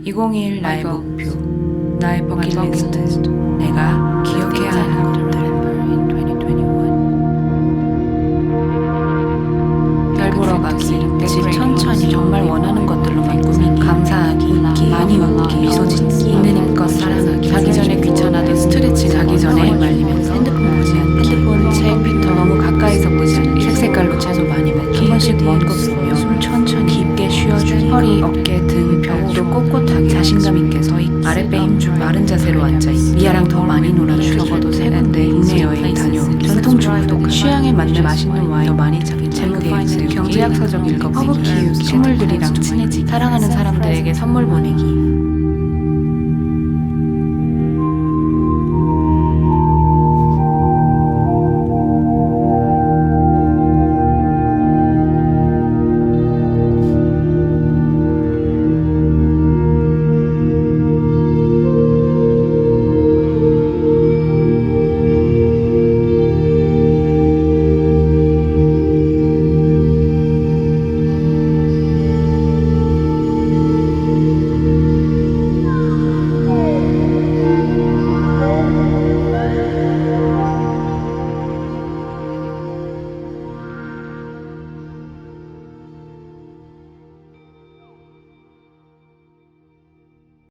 2021 나의 목표, 나의 버킷리스트, 내가 기억해야 하는 것들. 별 보러 가기, 집 천천히 정말 원하는 것들로만 꾸미기, 감사하기, 웃기, 많이 웃기, 미소 짓기, 있는 힘껏 사랑하기, 자기 전에 귀찮아도 스트레칭 자기 전에 말리면서 핸드폰 보지 않기, 핸드폰 책 더 너무 가까이서 보지 않기, 색깔로 채소 많이 먹기, 한 번씩 먼 곳 보며 숨 천천히 깊게 쉬어주기, 허리, 어깨, 등, 벽으로 꼿꼿하게 자신감 있게 서있기, 아랫배 힘주고 마른 자세로 앉아있기, 미아랑 더 많이 놀아주기, 적어도 3군데 국내 여행 다녀오기, 전통 중독, 취향에 맞는 맛있는 와인 더 많이 잡기, 제목에 있는 경제학 서적 읽어보기, 허브 키우기, 식물들이랑 친해지기, 사랑하는 사람들에게 선물 보내기.